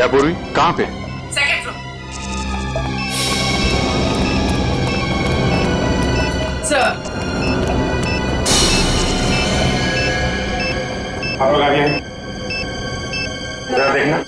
क्या पूर्वी, कहाँ पे? Second floor. सर आप लोग आगे हैं, जरा देखना।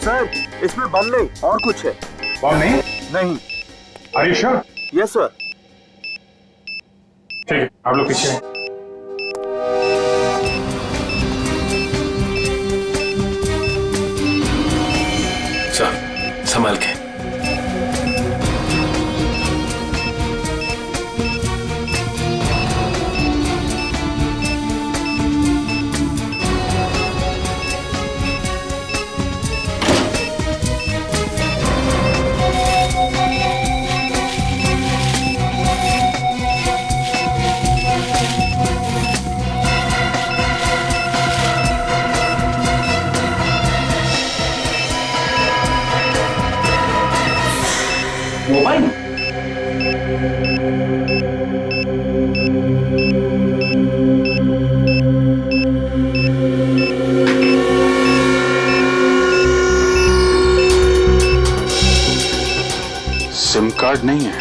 सर, इसमें बम नहीं और कुछ है। बम नहीं? नहीं। Are you sure? Yes sir. ठीक है, आप लोग पीछे हैं। सर, संभाल के। मोबाइल? सिम कार्ड नहीं है,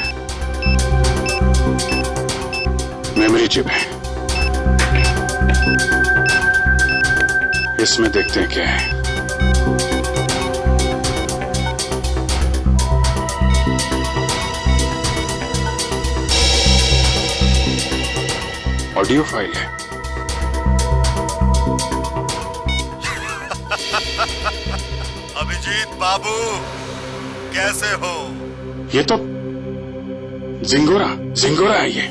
मेमोरी चिप है। इसमें देखते हैं क्या है। ऑडियो फाइल है। अभिजीत बाबू, कैसे हो? ये तो जिंगोरा है ये।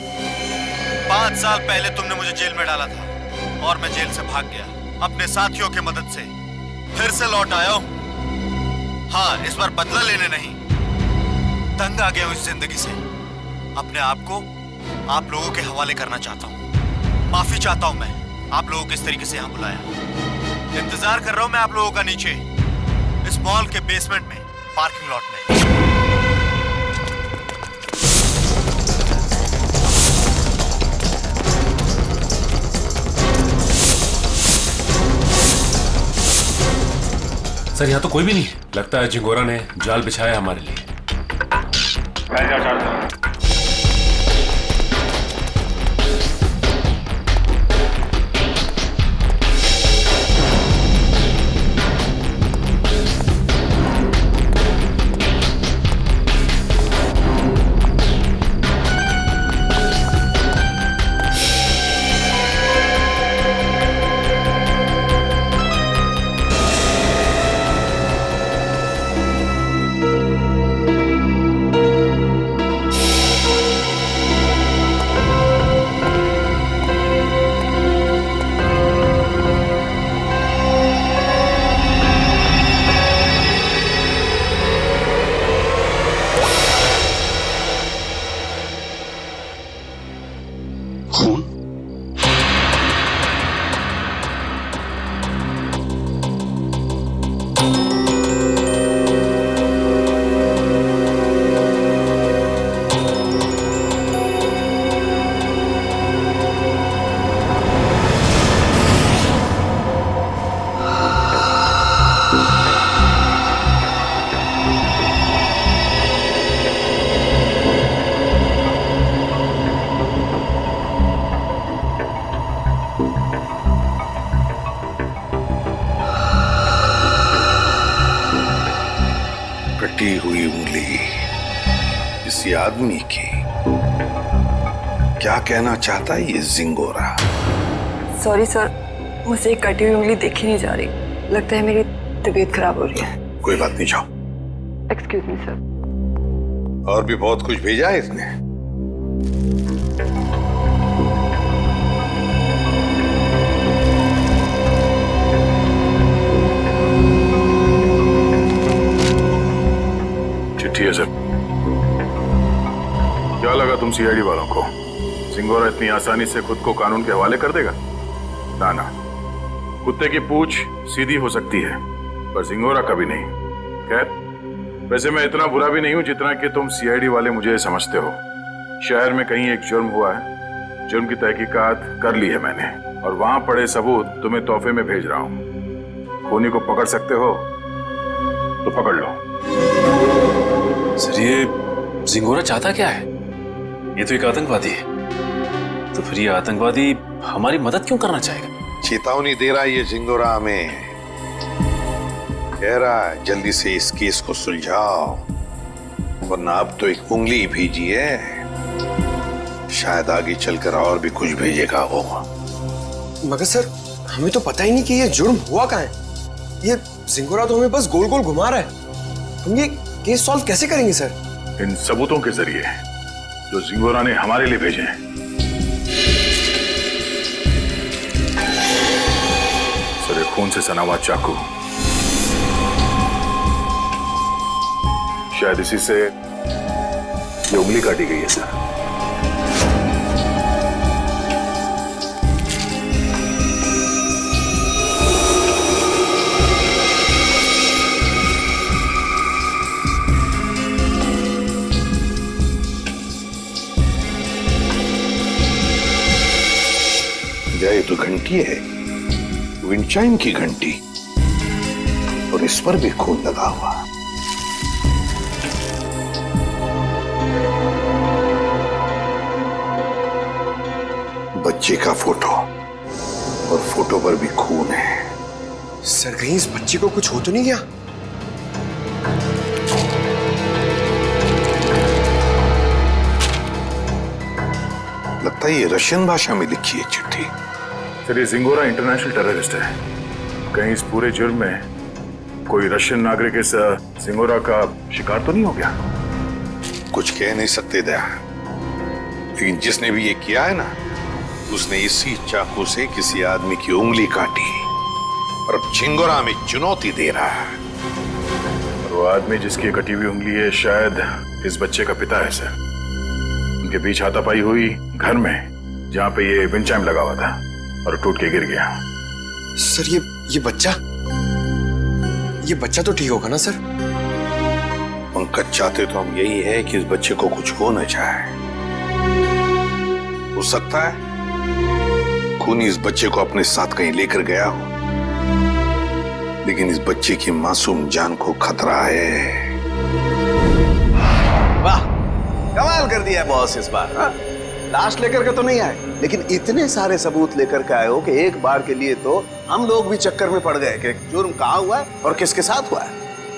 5 साल पहले तुमने मुझे जेल में डाला था और मैं जेल से भाग गया अपने साथियों की मदद से। फिर से लौट आया हूं। हाँ, इस बार बदला लेने नहीं, तंग आ गया हूं इस जिंदगी से। अपने आप को आप लोगों के हवाले करना चाहता हूं। माफी चाहता हूं मैं आप लोगों को इस तरीके से यहां बुलाया। इंतजार कर रहा हूं मैं आप लोगों का नीचे इस मॉल के बेसमेंट में, पार्किंग लॉट में। सर, यहाँ तो कोई भी नहीं है। लगता है जिंगोरा ने जाल बिछाया हमारे लिए। फैल जाओ चारों तरफ। खून? कटी हुई उंगली किसी आदमी की। क्या कहना चाहता है ये जिंगोरा? सॉरी सर, मुझे एक कटी हुई उंगली देखी नहीं जा रही। लगता है मेरी तबीयत खराब हो रही है। कोई बात नहीं, जाओ। Excuse me sir. और भी बहुत कुछ भेजा है इसने। तुम सीआईडी वालों को सिंगोरा इतनी आसानी से खुद को कानून के हवाले कर देगा? ना ना, कुत्ते की पूंछ सीधी हो सकती है पर सिंगोरा कभी नहीं। खैर, वैसे मैं इतना बुरा भी नहीं हूं जितना कि तुम सीआईडी वाले मुझे समझते हो। शहर में कहीं एक जुर्म हुआ है, जुर्म की तहकीकात कर ली है मैंने और वहां पड़े सबूत तुम्हें तोहफे में भेज रहा हूं। खूनी को पकड़ सकते हो तो पकड़ लो। सर, ये जिंगोरा चाहता क्या है? ये तो एक आतंकवादी है। तो फिर ये आतंकवादी हमारी मदद क्यों करना चाहेगा? चेतावनी दे रहा है ये जिंगोरा हमें, कह रहा है जल्दी से इस केस को सुलझाओ वरना अब तो एक उंगली भेजी है, शायद आगे चलकर और भी कुछ भेजेगा वो। मगर सर, हमें तो पता ही नहीं कि ये जुर्म हुआ कहाँ है। ये जिंगोरा तो हमें बस गोल गोल घुमा रहा है। हम ये केस सॉल्व कैसे करेंगे सर? इन सबूतों के जरिए जो जिंगोरा ने हमारे लिए भेजे हैं। सर, खून से सना हुआ चाकू, शायद इसी से ये उंगली काटी गई है सर। ये तो घंटी है, विंचाइम की घंटी, और इस पर भी खून लगा हुआ। बच्चे का फोटो, और फोटो पर भी खून है। सर, कहीं इस बच्चे को कुछ हो तो नहीं गया? लगता है ये रशियन भाषा में लिखी है चिट्ठी। सर, ये जिंगोरा इंटरनेशनल टेररिस्ट है। कहीं इस पूरे जुर्म में कोई रशियन नागरिक इस जिंगोरा का शिकार तो नहीं हो गया? कुछ कह नहीं सकते दया, लेकिन जिसने भी ये किया है ना, उसने इसी चाकू से किसी आदमी की उंगली काटी और अब जिंगोरा में चुनौती दे रहा है। और वो आदमी जिसकी कटी हुई उंगली है शायद इस बच्चे का पिता है सर। उनके बीच हाथापाई हुई घर में जहां पे ये विंचाइम लगा हुआ था और टूट के गिर गया। सर, ये बच्चा तो ठीक होगा ना सर? पंकज, चाहते तो हम यही है कि इस बच्चे को कुछ हो न जाए। हो सकता है खूनी इस बच्चे को अपने साथ कहीं लेकर गया हो, लेकिन इस बच्चे की मासूम जान को खतरा है। वाह, कमाल कर दिया बॉस इस बार। हाँ? लाश लेकर के तो नहीं आए, लेकिन इतने सारे सबूत लेकर के आए हो कि एक बार के लिए तो हम लोग भी चक्कर में पड़ गए कि जुर्म कहाँ हुआ है और किसके साथ हुआ है।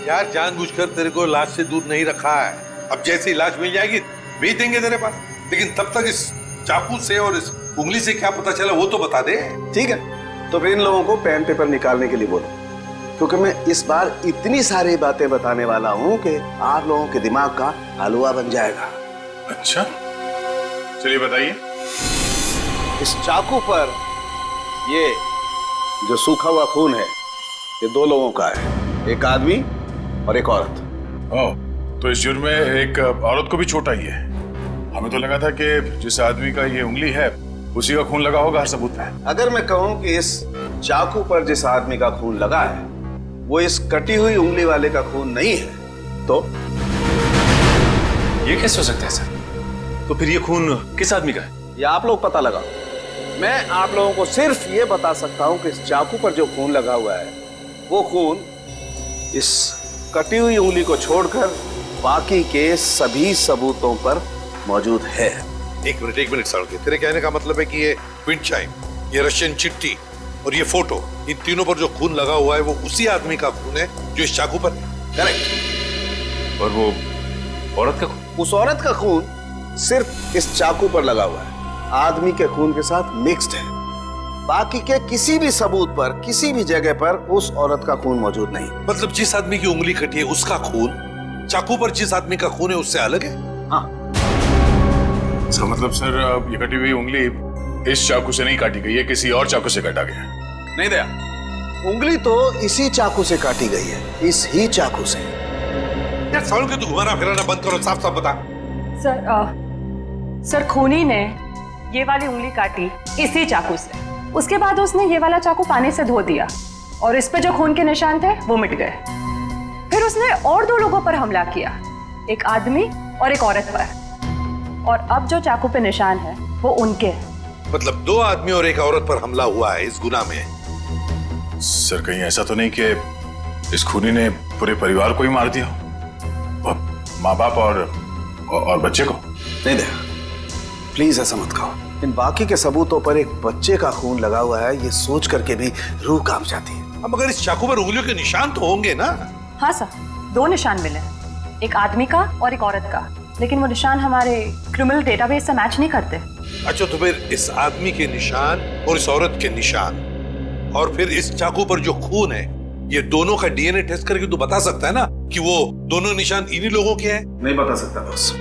यार, जानबूझकर तेरे को लाश से दूर नहीं रखा है। अब जैसी लाश मिल जाएगी भेज देंगे तेरे पास, लेकिन तब तक इस चाकू से और इस उंगली से क्या पता चला वो तो बता दे। ठीक है, तो फिर इन लोगों को पेन पेपर निकालने के लिए बोलो, क्योंकि मैं इस बार इतनी सारी बातें बताने वाला हूँ कि आप लोगों के दिमाग का हलवा बन जाएगा। अच्छा, चलिए बताइए। इस चाकू पर ये जो सूखा हुआ खून है, ये दो लोगों का है, एक आदमी और एक औरत। ओह, तो इस जुर्म में एक औरत को भी चोट आई है। हमें तो लगा था कि जिस आदमी का ये उंगली है उसी का खून लगा होगा हर सबूत पे। अगर मैं कहूं कि इस चाकू पर जिस आदमी का खून लगा है वो इस कटी हुई उंगली वाले का खून नहीं है, तो ये कैसे हो सकता है सर? तो फिर ये खून किस आदमी का है? ये आप लोग पता लगाओ। मैं आप लोगों को सिर्फ ये बता सकता हूं कि इस चाकू पर जो खून लगा हुआ है वो खून इस कटी हुई उंगली को छोड़कर बाकी के सभी सबूतों पर मौजूद है। एक मिनट सालके, तेरे कहने का मतलब है कि ये विंचाइम, ये रशियन चिट्ठी और ये फोटो, इन तीनों पर जो खून लगा हुआ है वो उसी आदमी का खून है जो इस चाकू पर है? करेक्ट। और वो औरत का खून? उस औरत का खून सिर्फ इस चाकू पर लगा हुआ है, आदमी के खून के साथ मिक्स्ड है। बाकी के किसी भी सबूत पर, किसी भी जगह पर उस औरत का खून मौजूद नहीं। मतलब जिस आदमी की उंगली कटी है उसका खून चाकू पर जिस आदमी का खून है उससे अलग है? हाँ। इसका मतलब सर, ये कटी हुई उंगली इस चाकू से नहीं काटी गई है, किसी और चाकू से काटा गया। नहीं दया, उंगली तो इसी चाकू से काटी गई है, इस ही चाकू से। यार सालों के तू घुमाना फिराना बंद करो, साफ साफ बता। सर, सर खूनी ने ये वाली उंगली काटी इसी चाकू से। उसके बाद उसने ये वाला चाकू पानी से धो दिया और इस पे जो खून के निशान थे वो मिट गए। फिर उसने और 2 लोगों पर हमला किया, एक आदमी और एक औरत पर। और अब जो चाकू पे निशान है वो उनके हैं। मतलब 2 आदमी और एक औरत पर हमला हुआ है इस गुनाह में। सर कहीं ऐसा तो नहीं कि इस खूनी ने पूरे परिवार को ही मार दिया, माँ बाप और बच्चे को? नहीं दे, प्लीज ऐसा मत कहो। इन बाकी के सबूतों पर एक बच्चे का खून लगा हुआ है, ये सोच करके भी रूह कांप जाती है। अब मगर इस चाकू पर उंगलियों के निशान तो होंगे ना? हाँ सर, 2 निशान मिले हैं, एक आदमी का और एक औरत का, लेकिन वो निशान हमारे क्रिमिनल डेटाबेस से मैच नहीं करते। अच्छा, तो फिर इस आदमी के निशान और इस औरत के निशान और फिर इस चाकू पर जो खून है, ये दोनों का डीएनए टेस्ट करके तो बता सकता है ना कि वो दोनों निशान इन्हीं लोगों के हैं? नहीं बता सकता बॉस,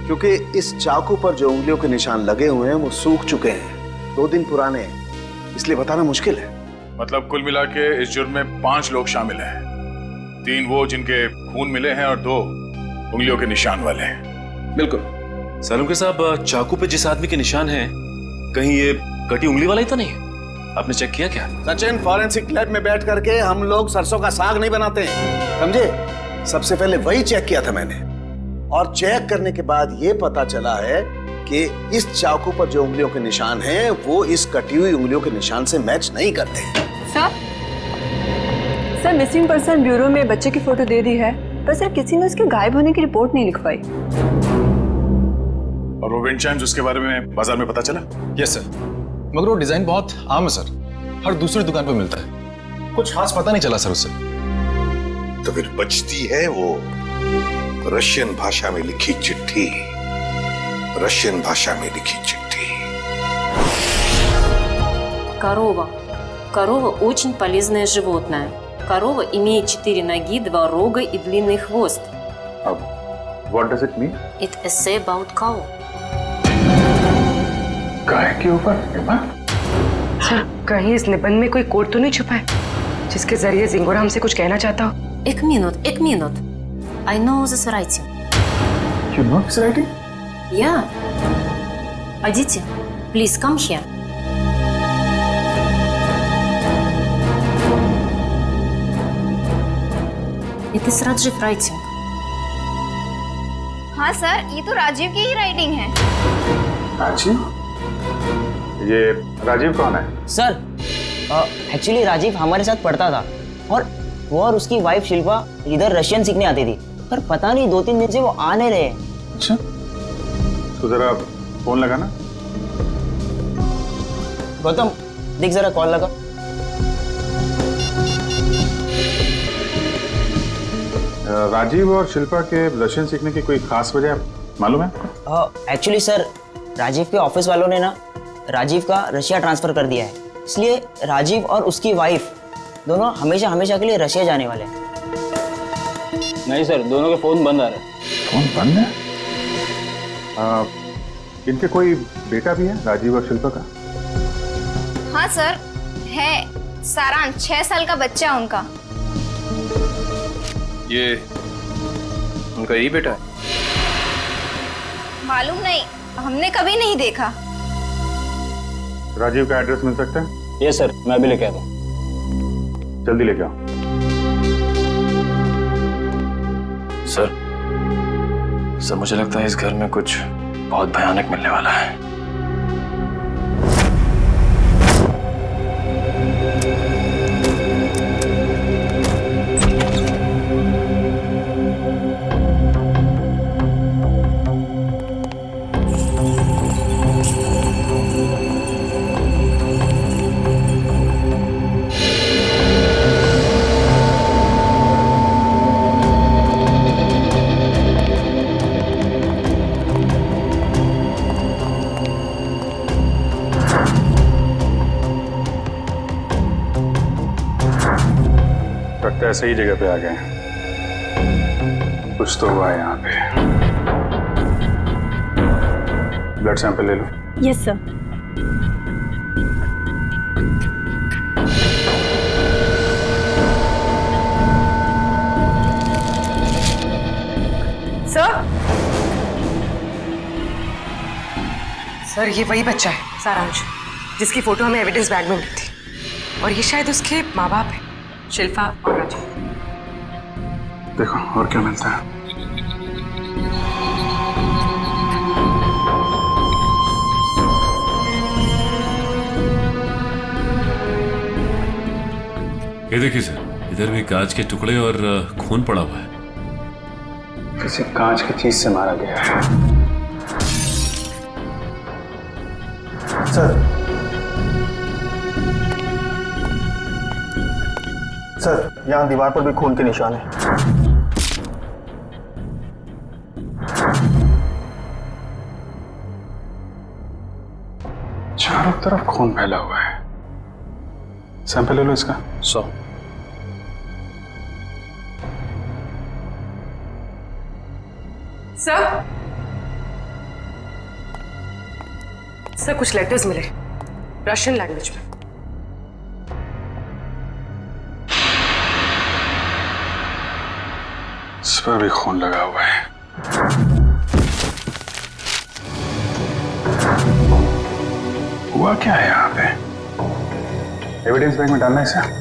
क्योंकि इस चाकू पर जो उंगलियों के निशान लगे हुए हैं वो सूख चुके हैं, 2 दिन पुराने हैं, इसलिए बताना मुश्किल है। मतलब कुल मिला के इस जुर्म में 5 लोग शामिल हैं, 3 वो जिनके खून मिले हैं और 2 उंगलियों के निशान वाले हैं। बिल्कुल। सालुंके साहब, चाकू पे जिस आदमी के निशान हैं, कहीं ये कटी उंगली वाला ही तो नहीं? आपने चेक किया क्या? सचिन, फॉरेंसिक लैब में बैठ करके हम लोग सरसों का साग नहीं बनाते हैं, समझे? सबसे पहले वही चेक किया था मैंने, और चेक करने के बाद ये पता चला है कि इस चाकू पर जो उंगलियों के निशान हैं वो इस कटी हुई उंगलियों के निशान से मैच नहीं करते। सर मिसिंग पर्सन ब्यूरो में बच्चे की फोटो दे दी है, पर सर किसी ने उसके गायब होने की रिपोर्ट नहीं लिखवाई। और वो विंड चाइम्स, उसके बारे में बाजार में पता चला? यस सर, मगर वो डिजाइन बहुत आम है सर, हर दूसरी दुकान पे मिलता है, कुछ खास पता नहीं चला सर उससे। तो फिर बचती है वो रशियन भाषा में लिखी चिट्ठी, रशियन भाषा में लिखी चिट्ठी। Корова. Корова очень полезное животное. Корова имеет 4 ноги, 2 рога и длинный хвост. What does it mean? It essay about cow. गाय के ऊपर सर कहीं इस निबंध में कोई कोड तो नहीं छुपा है जिसके जरिए जिंगोरा हमसे कुछ कहना चाहता हो? एक minute. I know this writing. You know this writing? Yeah. Aditi, please come here. It is Rajiv writing. हाँ सर, ये तो राजीव की ही राइटिंग है। राजीव? ये राजीव कौन है? सर एक्चुअली राजीव हमारे साथ पढ़ता था और वो और उसकी वाइफ शिल्पा इधर रशियन सीखने आती थी, पर पता नहीं 2-3 दिन से वो आ नहीं रहे। अच्छा, तो जरा फोन लगाना। गौतम देख जरा कॉल लगा। राजीव और शिल्पा के रशियन सीखने की कोई खास वजह मालूम है? एक्चुअली सर राजीव के ऑफिस वालों ने ना राजीव का रशिया ट्रांसफर कर दिया है, इसलिए राजीव और उसकी वाइफ दोनों हमेशा हमेशा के लिए रशिया जाने वाले हैं। नहीं सर, दोनों के फोन बंद आ रहे हैं। फोन बंद है? इनके कोई बेटा भी है, राजीव और शिल्पा का? हाँ सर है, सारांश 6 साल का बच्चा है उनका। ये उनका यही बेटा है? मालूम नहीं, हमने कभी नहीं देखा। राजीव का एड्रेस मिल सकता है? ये सर, मैं अभी लेके आता हूँ। जल्दी लेके आओ। सर मुझे लगता है इस घर में कुछ बहुत भयानक मिलने वाला है। लगता है सही जगह पे आ गए। कुछ तो हुआ है यहाँ पे। ब्लड सैंपल ले लो। Yes sir. सर सर ये वही बच्चा है सारांश, जिसकी फोटो हमें एविडेंस बैग में मिली थी, और ये शायद उसके माँ बाप है, शिल्पा और राजीव। देखो और क्या मिलता है। ये देखिए सर, इधर भी कांच के टुकड़े और खून पड़ा हुआ है। किसी कांच की चीज से मारा गया है। सर यहाँ दीवार पर भी खून के निशान है। चारों तरफ खून फैला हुआ है। सैंपल ले लो इसका। 100। सर कुछ लेटर्स मिले रशियन लैंग्वेज में। इस पर भी खून लगा हुआ है। हुआ क्या है यहाँ पे? एविडेंस बैग में डालना है इसे।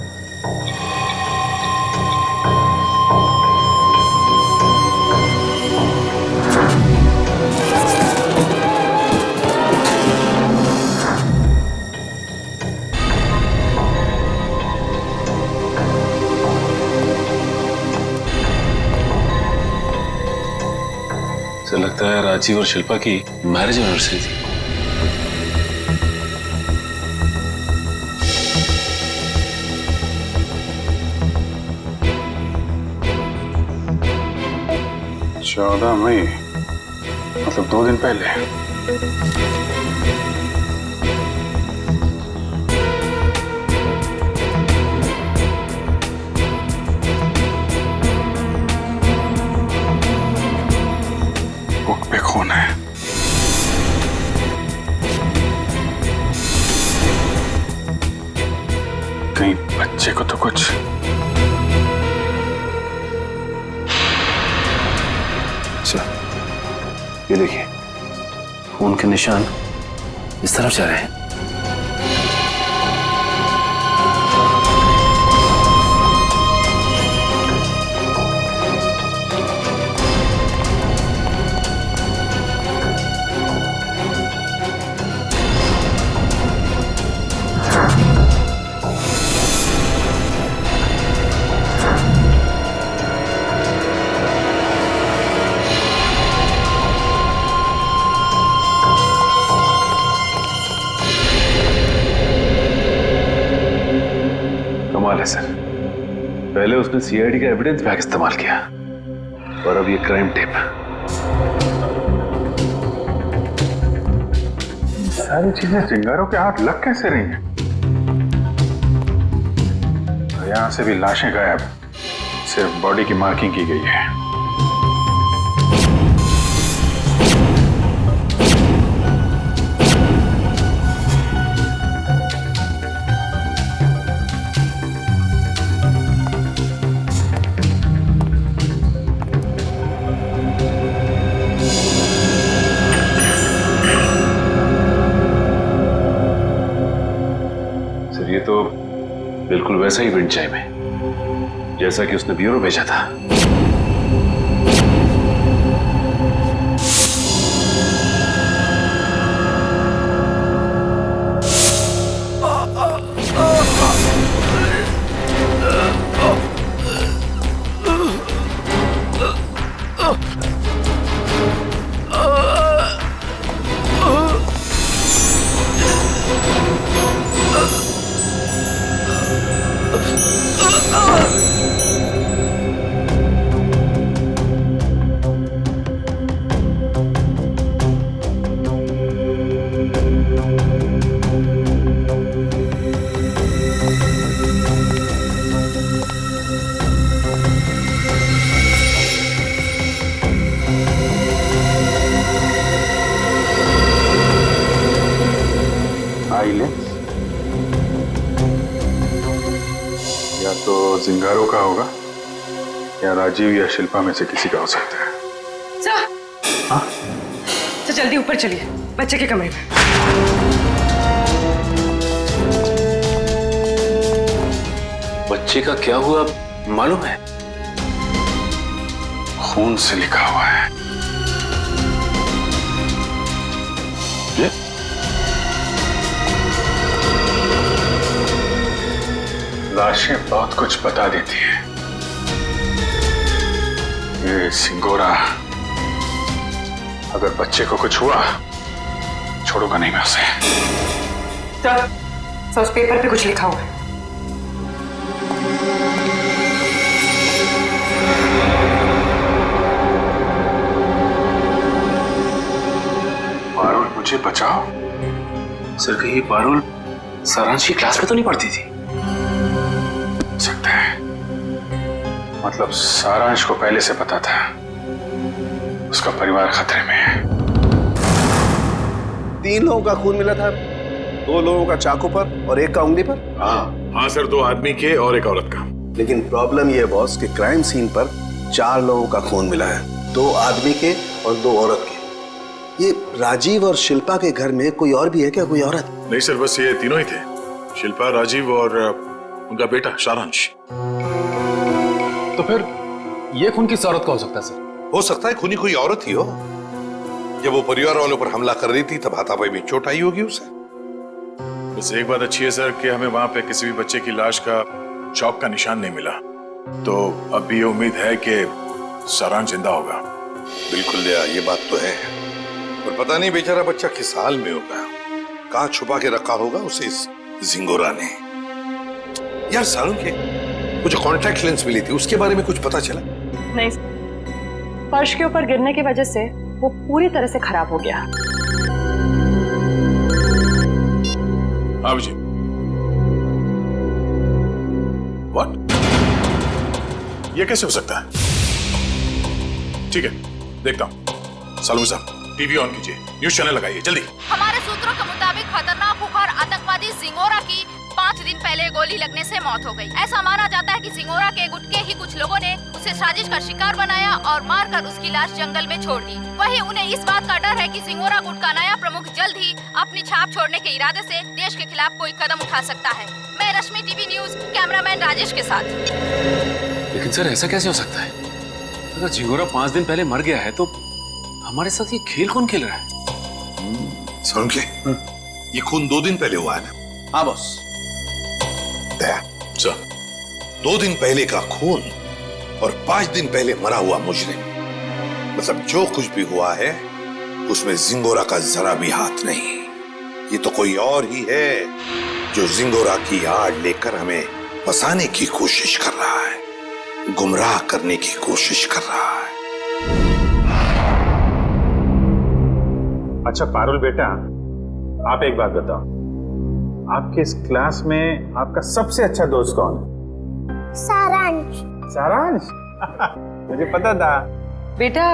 सर लगता है राजीव और शिल्पा की मैरिज एनिवर्सरी थी। चौदह मई, मतलब 2 दिन पहले। बुक पे खून है। कहीं बच्चे को तो कुछ। ये देखिए खून के निशान इस तरफ जा रहे हैं। कमाल है सर, पहले उसने सीआईडी का एविडेंस बैग इस्तेमाल किया और अब ये क्राइम टेप। सारी चीजें चिंगारों के हाथ लग कैसे रही हैं? यहां से भी लाशें गायब, सिर्फ बॉडी की मार्किंग की गई है। सर ये तो बिल्कुल वैसा ही विंड चाइम है जैसा कि उसने ब्यूरो भेजा था। या तो जिंगारों का होगा या राजीव या शिल्पा में से किसी का हो सकता है। सर जल्दी ऊपर चलिए। बच्चे के कमरे में। बच्चे का क्या हुआ मालूम है? खून से लिखा हुआ है। ये? लाशें बहुत कुछ बता देती है। ये सिंगोरा अगर बच्चे को कुछ हुआ छोड़ूंगा नहीं मैं उसे। तो उस पेपर पे कुछ लिखा हुआ है। पारुल मुझे बचाओ। सर कहीं पारुल सारांश की क्लास में तो नहीं पढ़ती थी? सकता है, मतलब सारांश को पहले से पता था उसका परिवार खतरे में है। 3 लोगों का खून मिला था, 2 लोगों का चाकू पर और 1 का उंगली पर। हाँ सर, 2 आदमी के और 1 औरत का। लेकिन प्रॉब्लम यह है बॉस कि क्राइम सीन पर 4 लोगों का खून मिला है, 2 आदमी के और 2 औरत के। ये राजीव और शिल्पा के घर में कोई और भी है क्या, कोई औरत? नहीं सर, बस ये तीनों ही थे, शिल्पा, राजीव और उनका बेटा सारांश। तो फिर ये खून किस औरत का हो सकता है सर? हो सकता है खूनी कोई औरत ही हो। जब वो परिवार वालों पर हमला कर रही थी तब हाथापाई में चोट आई होगी उसे। बस एक बात अच्छी है सर कि हमें वहां पे किसी भी बच्चे की लाश का चौक का निशान नहीं मिला, तो अब भी ये उम्मीद है कि सारांश जिंदा होगा। बिल्कुल दया, ये बात तो है, पर पता नहीं बेचारा बच्चा किस हाल में होगा, कहाँ छुपा के रखा होगा उसे इस जिंगोरा ने। यार सारुण के वो जो कॉन्टैक्ट लेंस मिली थी उसके बारे में कुछ पता चला? नहीं, फर्श के ऊपर गिरने की वजह से वो पूरी तरह से खराब हो गया। हाँ जी। व्हाट? ये कैसे हो सकता है? ठीक है, देखता हूं। सालू साहब, टीवी ऑन कीजिए, न्यूज चैनल लगाइए जल्दी। हमारे सूत्रों के मुताबिक खतरनाक खुखार आतंकवादी जिंगोरा की 5 दिन पहले गोली लगने से मौत हो गई। ऐसा माना जाता है कि जिंगोरा के गुट के ही कुछ लोगों ने उसे साजिश का शिकार बनाया और मारकर उसकी लाश जंगल में छोड़ दी। वहीं उन्हें इस बात का डर है कि जिंगोरा गुट का नया प्रमुख जल्द ही अपनी छाप छोड़ने के इरादे से देश के खिलाफ कोई कदम उठा सकता है। मैं रश्मि, टीवी न्यूज, कैमरामैन राजेश के साथ। लेकिन सर ऐसा कैसे हो सकता है? अगर जिंगोरा 5 दिन पहले मर गया है तो हमारे साथ ये खेल कौन खेल रहा है? सारुण के ये खून 2 दिन पहले हुआ है ना? हाँ बॉस। दया सर, 2 दिन पहले का खून और 5 दिन पहले मरा हुआ मुजरिम, मतलब जो कुछ भी हुआ है उसमें जिंगोरा का जरा भी हाथ नहीं। ये तो कोई और ही है जो जिंगोरा की आड़ लेकर हमें फंसाने की कोशिश कर रहा है, गुमराह करने की कोशिश कर रहा है। अच्छा पारुल बेटा, आप एक बात बताओ, आपके इस क्लास में आपका सबसे अच्छा दोस्त कौन है? सारांश। सारांश? मुझे पता था। बेटा,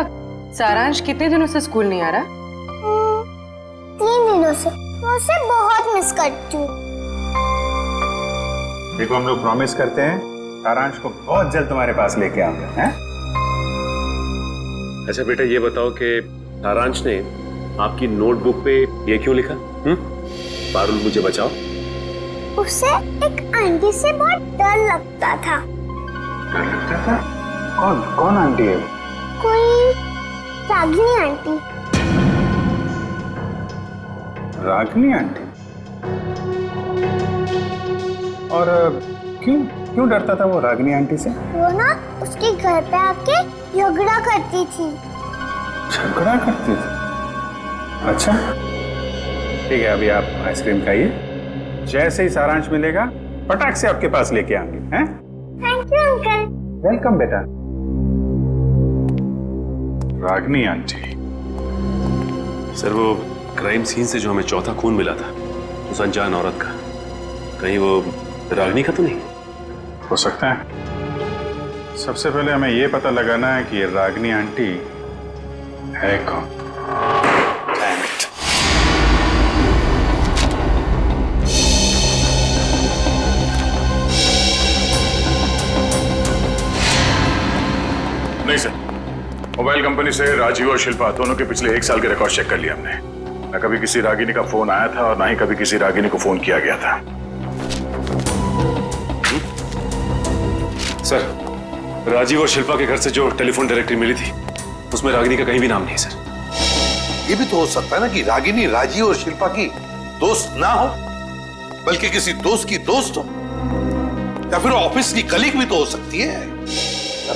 सारांश कितने दिनों से स्कूल नहीं आ रहा? 3 दिनों से। मैं उसे बहुत मिस करती हूँ। देखो, हम लोग प्रॉमिस करते हैं सारांश को बहुत जल्द तुम्हारे पास लेके आऊंगा, हैं? अच्छा बेटा, ये बताओ कि सारांश ने आपकी नोटबुक पे ये क्यों लिखा? पारुल मुझे बचाओ। उसे एक आंटी से बहुत डर लगता था। डर लगता था? कौन आंटी है? कोई रागिनी आंटी। रागिनी आंटी? और क्यों डरता था वो रागिनी आंटी से? वो ना उसके घर पे आके झगड़ा करती थी। झगड़ा करती थी? अच्छा ठीक है, अभी आप आइसक्रीम खाइए, जैसे ही सारांश मिलेगा पटाख से आपके पास लेके आएंगे, हैं? Thank you uncle. वेलकम बेटा। रागिनी आंटी? सर वो क्राइम सीन से जो हमें चौथा खून मिला था उस अनजान औरत का, कहीं वो रागिनी का तो नहीं? हो सकता है। सबसे पहले हमें ये पता लगाना है कि ये रागिनी आंटी है कौन। नहीं सर, मोबाइल कंपनी से राजीव और शिल्पा दोनों के पिछले 1 साल के रिकॉर्ड चेक कर लिया हमने। न कभी किसी रागिनी का फोन आया था और ना ही कभी किसी रागिनी को फोन किया गया था। सर, राजीव और शिल्पा के घर से जो टेलीफोन डायरेक्टरी मिली थी उसमें रागिनी का कहीं भी नाम नहीं सर। ये भी तो हो सकता है ना कि रागिनी राजीव और शिल्पा की दोस्त ना हो, बल्कि किसी दोस्त की दोस्त हो, या फिर ऑफिस की कलीग भी तो हो सकती है।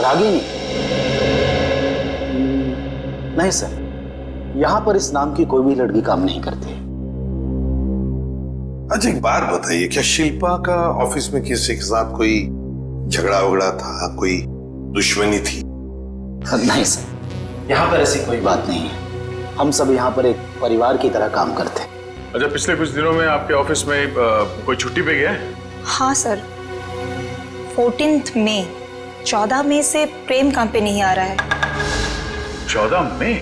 रागिनी? नहीं सर, यहां पर इस नाम की कोई भी लड़की काम नहीं करती। अच्छा एक बात बताइए, क्या शिल्पा का ऑफिस में किसी के साथ कोई झगड़ा वगड़ा था, कोई दुश्मनी थी? नहीं सर, यहाँ पर ऐसी कोई बात नहीं है। हम सब यहाँ पर एक परिवार की तरह काम करते हैं। अच्छा, पिछले कुछ दिनों में आपके ऑफिस में कोई छुट्टी पे गया है? हाँ सर, 14 मई 14 मई से प्रेम काम पे नहीं आ रहा है। 14 मई?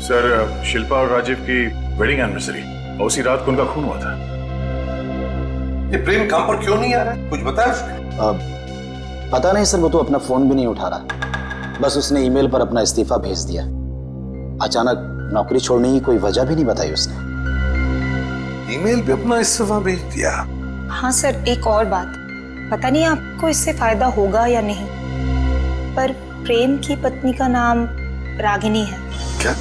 सर, शिल्पा और राजीव की वेडिंग एनिवर्सरी और उसी रात को उनका खून हुआ था। ये प्रेम काम पर क्यों नहीं आ रहा है, कुछ बताया उसने? पता नहीं सर, वो तो अपना फोन भी नहीं उठा रहा। बस उसने ईमेल पर अपना इस्तीफा भेज दिया। अचानक नौकरी छोड़ने की कोई वजह भी नहीं बताई उसने। ईमेल पे अपना इस्तीफा भेज दिया? हाँ सर, एक और बात, पता नहीं आपको इससे फायदा होगा या नहीं, पर प्रेम की पत्नी का नाम रागिनी है। क्या?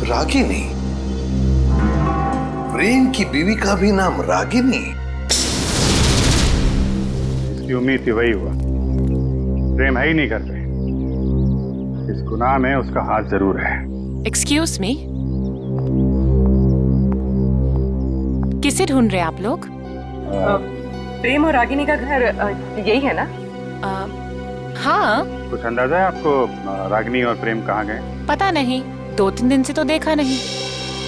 रागिनी? प्रेम की बीवी का भी नाम रागिनी? इसकी उम्मीद थी, वही हुआ। प्रेम है ही नहीं करते, इस गुनाह में उसका हाथ जरूर है। एक्सक्यूज मी, किसे ढूंढ रहे हैं आप लोग? प्रेम और रागिनी का घर यही है ना? हाँ। कुछ अंदाजा है आपको रागिनी और प्रेम कहाँ गए? पता नहीं, 2-3 दिन से तो देखा नहीं।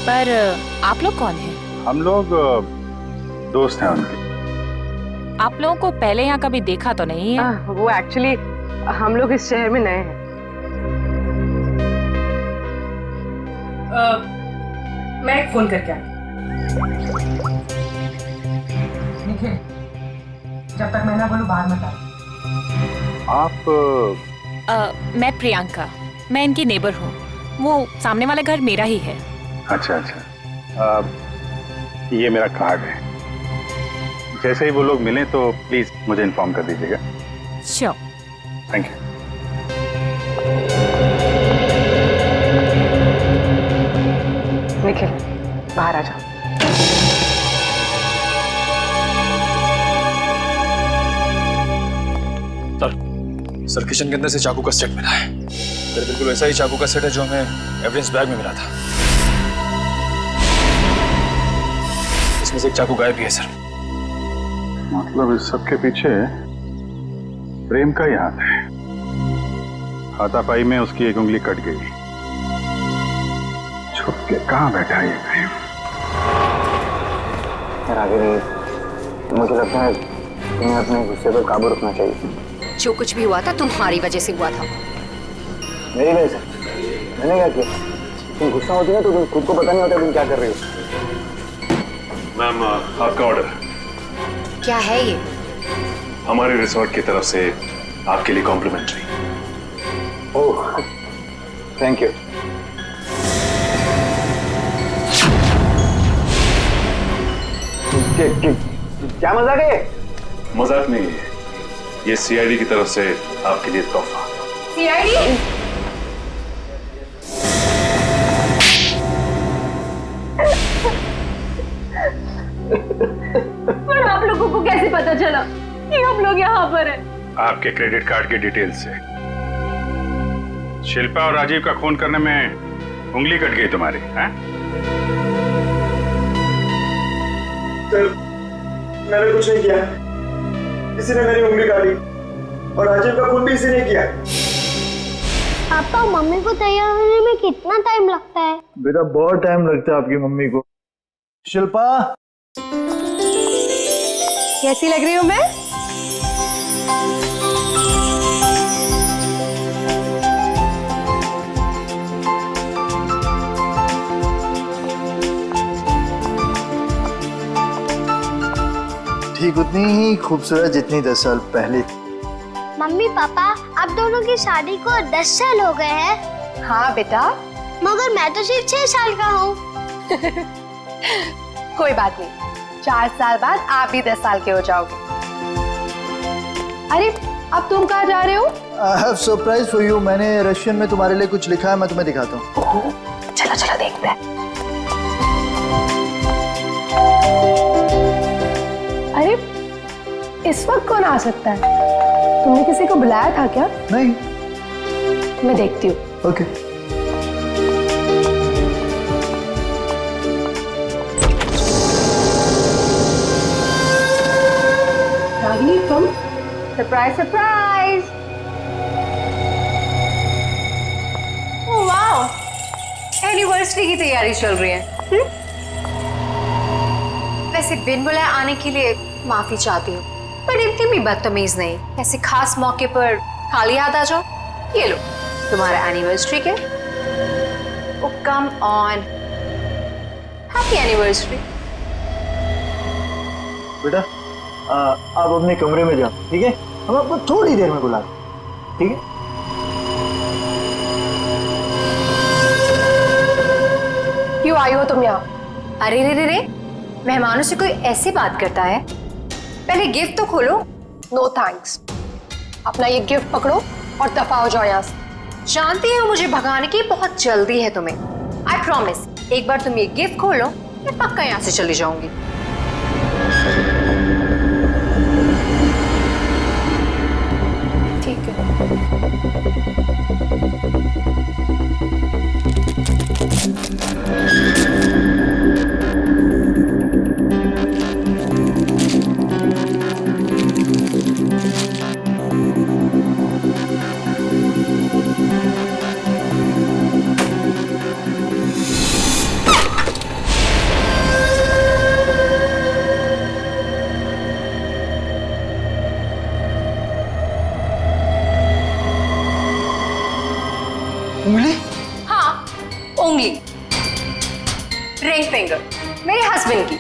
पर आप लोग कौन हैं? हम लोग दोस्त हैं उनके। आप लोगों को पहले यहाँ कभी देखा तो नहीं है? वो एक्चुअली हम लोग इस शहर में नए हैं। मैं एक फोन करके आती। देखिए, जब तक मैं ना बोलूं बाहर मत आओ। आप? मैं प्रियंका, मैं इनकी नेबर हूँ। वो सामने वाला घर मेरा ही है। अच्छा अच्छा, ये मेरा कार्ड है। जैसे ही वो लोग मिलें तो प्लीज मुझे इन्फॉर्म कर दीजिएगा। श्योर। Thank you. निखिल, बाहर आ जाओ। सर, किचन के अंदर से चाकू का सेट मिला है। सर, बिल्कुल वैसा ही चाकू का सेट है जो हमें एविडेंस बैग में मिला था। इसमें से एक चाकू गायब भी है सर। मतलब इस सब के पीछे प्रेम का ही हाथ है। हाथापाई में उसकी एक उंगली कट गई। छुप के कहाँ बैठा ये प्रेम? मुझे लगता है तुम्हें अपने गुस्से पर काबू रखना चाहिए। जो कुछ भी हुआ था तुम्हारी वजह से हुआ था। मेरी वजह से? मैंने क्या किया? तुम गुस्सा होती है तो तुम खुद को पता नहीं होता तुम क्या कर रही हो। मैम, आपका ऑर्डर। क्या है ये? हमारे रिसोर्ट की तरफ से आपके लिए कॉम्प्लीमेंट्री। Oh, thank you. क्या मजाक है? मजाक नहीं है, ये सीआईडी की तरफ से आपके लिए तोहफा। सीआईडी? पर आप लोगों को कैसे पता चला कि हम लोग यहाँ पर हैं? आपके क्रेडिट कार्ड के डिटेल्स से। शिल्पा और राजीव का खून करने में उंगली कट गई तुम्हारी, हैं? सर, मैंने कुछ नहीं किया। किसी ने मेरी उंगली काटी और राजीव का खून भी इसी ने किया। पापा, मम्मी को तैयार होने में कितना टाइम लगता है? बेटा, बहुत टाइम लगता है आपकी मम्मी को। शिल्पा, कैसी लग रही हूँ मैं? ठीक उतनी ही खूबसूरत जितनी 10 साल पहले थी। मम्मी पापा, आप दोनों की शादी को 10 साल हो गए हैं। हाँ बेटा, मगर मैं तो सिर्फ 6 साल का हूँ। कोई बात नहीं, 4 साल बाद आप भी 10 साल के हो जाओगे। अरे अब तुम कहाँ जा रहे हो? I have surprise for you. मैंने रशियन में तुम्हारे लिए कुछ लिखा है, मैं तुम्हें दिखाता हूँ। चलो चलो देखते हैं। अरे इस वक्त कौन आ सकता है? तुमने किसी को बुलाया था क्या? नहीं। मैं देखती हूँ। ओके। रागिनी तुम? Surprise surprise. ओह वाह, एनिवर्सरी की तैयारी चल रही है। वैसे बिन बुलाए आने के लिए माफी चाहती हूँ, पर इतनी भी बदतमीज नहीं। ऐसे खास मौके पर खाली हाथ आ जाओ। ये लो तुम्हारा एनिवर्सरी के। ओ कम ऑन, हैप्पी एनिवर्सरी। बेटा आप अपने कमरे में जाओ, ठीक है? हम आपको थोड़ी देर में बुला रहे हैं, ठीक है? क्यों आई हो तुम यहाँ? अरे रे रे रे, मेहमानों से कोई ऐसी बात करता है? पहले गिफ्ट तो खोलो। नो थैंक्स, अपना ये गिफ्ट पकड़ो और दफा हो जाओ यहाँ से। जानती हो मुझे भगाने की बहुत जल्दी है तुम्हें। आई प्रॉमिस, एक बार तुम ये गिफ्ट खोलो मैं पक्का यहाँ से चली जाऊंगी। ठीक है। उंगली? हाँ, उंगली, रिंग फिंगर, मेरे हस्बैंड की।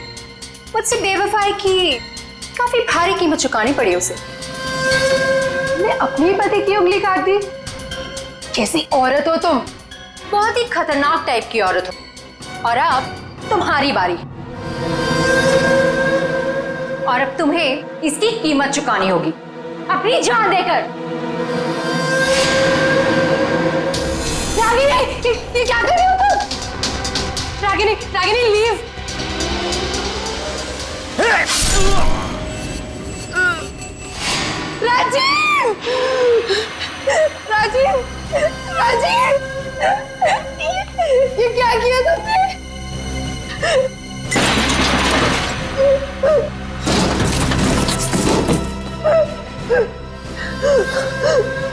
मुझसे बेवफाई की काफी भारी कीमत चुकानी पड़ी उसे। मैं अपनी पति की उंगली काट दी। कैसी औरत हो तुम? बहुत ही खतरनाक टाइप की औरत हो। और अब तुम्हारी बारी, और अब तुम्हें इसकी कीमत चुकानी होगी अपनी जान देकर। रागिनी, ये क्या कर रही हो तुम? रागिनी, रागिनी लीव। राजीव, राजीव, राजीव, ये क्या किया तुमने?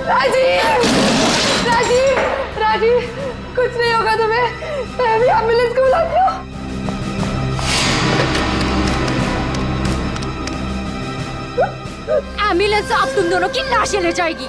राजीव, राजीव, राजीव, कुछ नहीं होगा तुम्हें। मैं अभी एम्बुलेंस को बुलाती हूँ। एम्बुलेंस अब तुम दोनों की लाशें ले जाएगी।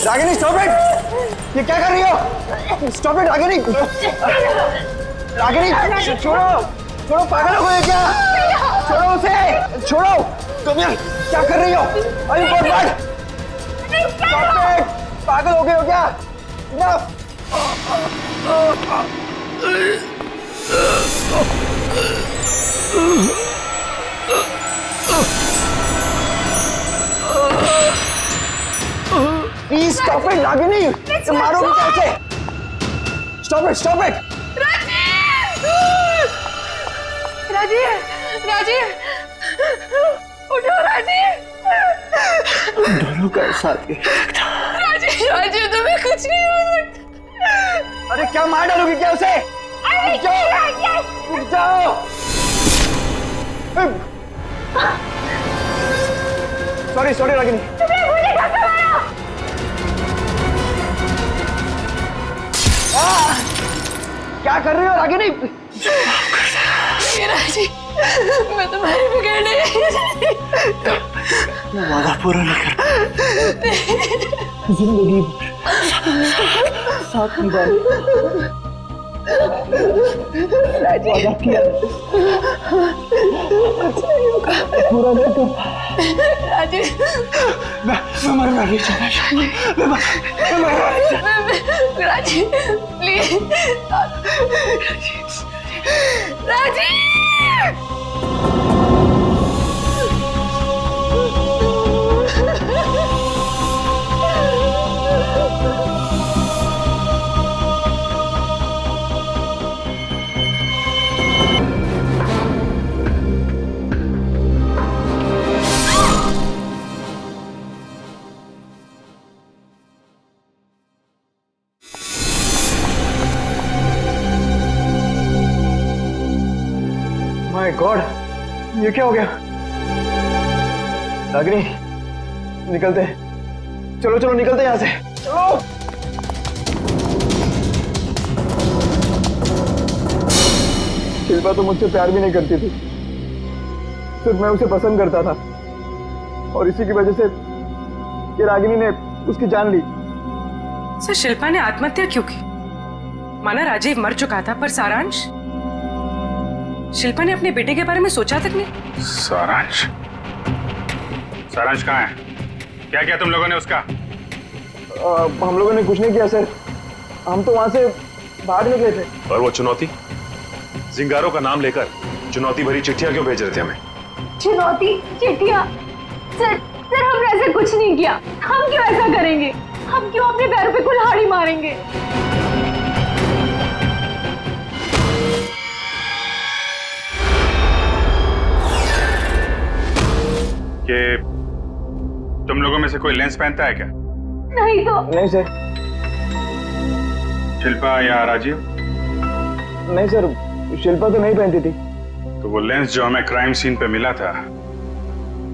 Ragini stop it! ये क्या कर रही हो? Stop it Ragini! रागिनी छोड़ो, छोड़ो, पागल हो गए क्या? छोड़ो उसे, छोड़ो। तुम यार क्या कर रही हो? अरे बर्बाद! Stop it! पागल हो गए हो क्या? Enough! Please stop it, Ragini! मारोगी कैसे? Stop it! Stop it! Rajiv, Rajiv, उठो राजीव। दोनों का साथ ही। राजीव, राजीव तुम्हें कुछ नहीं हो सकता। अरे क्या मार डालोगी क्या उसे? रुक जाओ। Sorry sorry Ragini. मुझे धक्का मारा। क्या कर रही हो रागिनी? राजी, मैं तुम्हारी बिगड़ने मैं वादा पूरा नहीं कर जिंदगी भर साथ निभाए वादा किया पूरा नहीं कर राजी, मैं मरना नहीं चाहता। मैं मरना नहीं चाहता। राजी प्लीज राजी। माय गॉड, ये क्या हो गया? रागिनी निकलते, चलो चलो निकलते यहाँ से, चलो। शिल्पा तो मुझसे प्यार भी नहीं करती थी, सिर्फ मैं उसे पसंद करता था और इसी की वजह से ये रागिनी ने उसकी जान ली। सर शिल्पा ने आत्महत्या क्यों की? माना राजीव मर चुका था, पर सारांश, शिल्पा ने अपने बेटे के बारे में सोचा तक नहीं। सारांश? सारांश कहाँ है? क्या किया तुम लोगों ने उसका? हम लोगों ने कुछ नहीं किया सर, हम तो वहां से भाग निकले थे। और वो चुनौती, जिंगारों का नाम लेकर चुनौती भरी चिट्ठियां क्यों भेज रहे थे हमें? चुनौती चिट्ठियां? सर हमने ऐसा कुछ नहीं किया। हम क्यों ऐसा करेंगे? हम क्यों अपने पैरों पे कुल्हाड़ी मारेंगे? कि तुम लोगों में से कोई लेंस पहनता है क्या? नहीं तो। नहीं सर। शिल्पा या राजीव? नहीं सर, शिल्पा तो नहीं पहनती थी। तो वो लेंस जो हमें क्राइम सीन पे मिला था,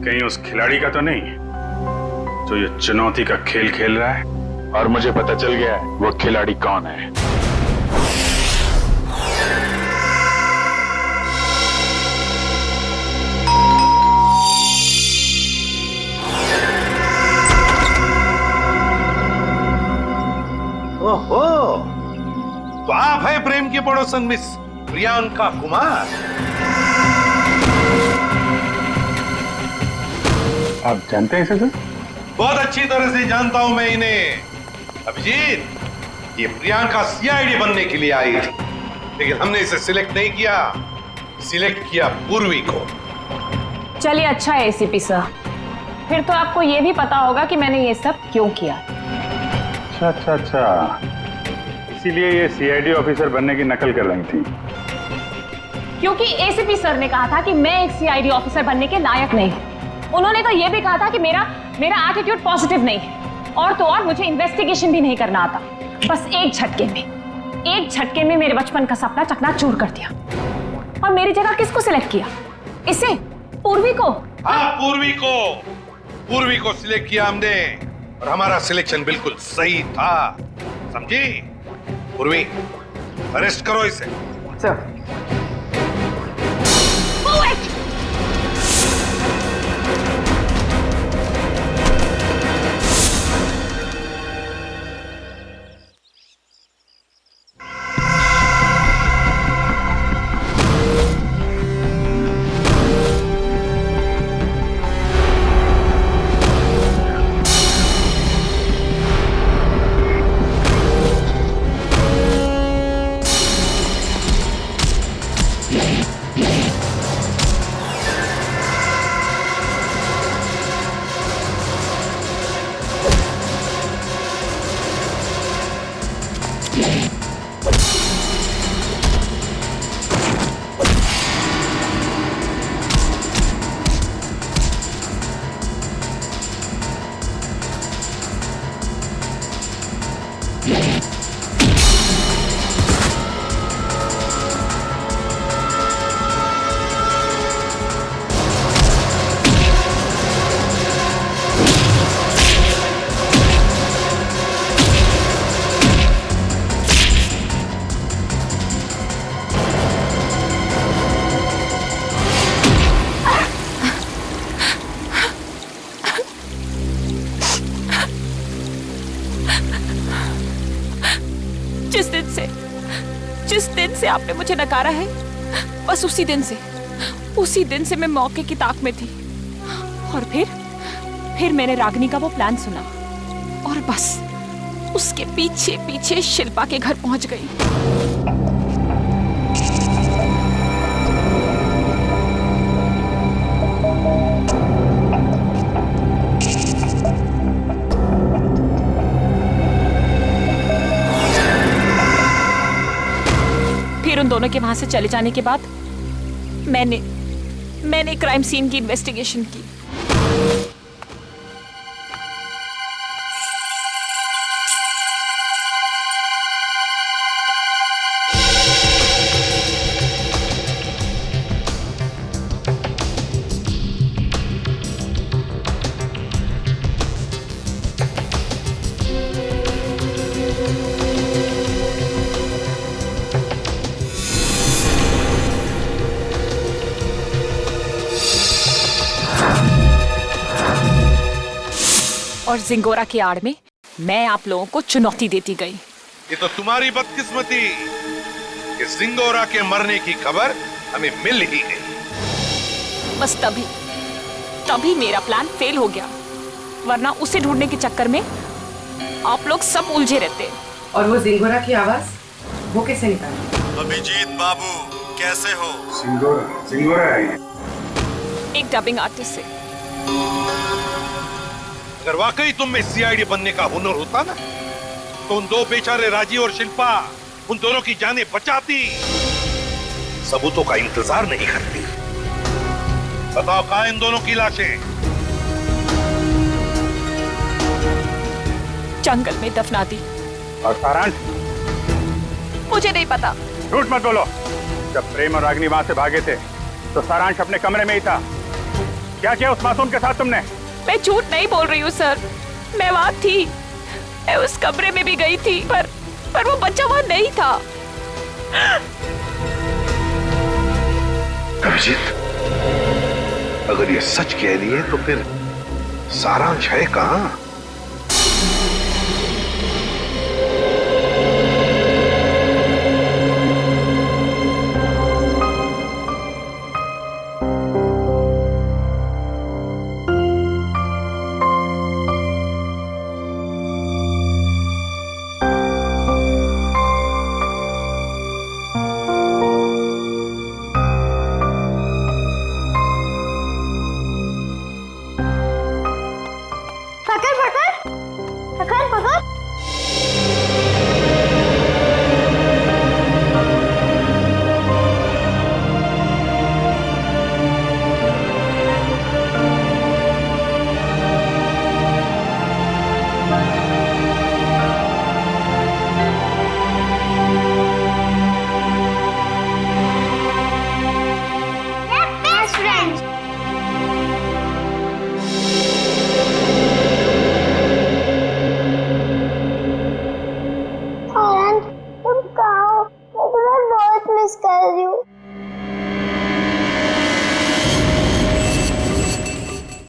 कहीं उस खिलाड़ी का तो नहीं जो ये चुनौती का खेल खेल रहा है? और मुझे पता चल गया है वो खिलाड़ी कौन है। ओहो, तो आप है प्रेम की पड़ोसन मिस प्रियंका कुमार। आप जानते हैं इसे सर? बहुत अच्छी तरह से जानता हूं मैं इन्हें। अभिजीत, ये प्रियंका सीआईडी बनने के लिए आई थी, लेकिन हमने इसे सिलेक्ट नहीं किया, सिलेक्ट किया पूर्वी को। चलिए अच्छा है एसीपी सर, फिर तो आपको ये भी पता होगा कि मैंने ये सब क्यों किया। अच्छा, इसीलिए ये सीआईडी ऑफिसर बनने की नकल कर रही थी। क्योंकि एसीपी सर ने कहा था कि मैं एक सीआईडी ऑफिसर बनने के लायक नहीं हूँ। उन्होंने तो ये भी कहा था कि मेरा एटीट्यूड पॉजिटिव नहीं है, और तो और मुझे इन्वेस्टिगेशन भी नहीं करना आता। बस एक झटके में मेरे बचपन का सपना चकनाचूर कर दिया। और मेरी जगह किसको सिलेक्ट किया? इसे, पूर्वी को। हाँ, पूर्वी को सिलेक्ट किया हमने, और हमारा सिलेक्शन बिल्कुल सही था, समझी? पूर्वी, अरेस्ट करो इसे। सर। से आपने मुझे नकारा है, बस उसी दिन से मैं मौके की ताक में थी। और फिर मैंने रागिनी का वो प्लान सुना और बस उसके पीछे पीछे शिल्पा के घर पहुंच गई। फिर उन दोनों के वहां से चले जाने के बाद मैंने क्राइम सीन की इन्वेस्टिगेशन की। और जिंगोरा की आड़ में मैं आप लोगों को चुनौती देती गई। ये तो तुम्हारी बदकिस्मती कि जिंगोरा के मरने की खबर हमें मिल ही गई। बस तभी मेरा प्लान फेल हो गया, वरना उसे ढूंढने के चक्कर में आप लोग सब उलझे रहते। और वो जिंगोरा की आवाज वो कैसे निकाली? अभिजीत बाबू कैसे हो? जिंगोरा है एक डबिंग आर्टिस्ट से। अगर वाकई तुम में सीआईडी बनने का हुनर होता ना, तो उन दो बेचारे राजीव और शिल्पा उन दोनों की जानें बचाती, सबूतों का इंतजार नहीं करती। बताओ कहां इन दोनों की लाशें? जंगल में दफना दी। और सारांश? मुझे नहीं पता। झूठ मत बोलो। जब प्रेम और रागिनी वहां से भागे थे तो सारांश अपने कमरे में ही था। क्या किया उस मासूम के साथ तुमने? मैं झूठ नहीं बोल रही हूँ सर, मैं वहां थी, मैं उस कमरे में भी गई थी, पर वो बच्चा वहां नहीं था। अभिजीत, अगर ये सच कह रही है तो फिर सारांश है कहां?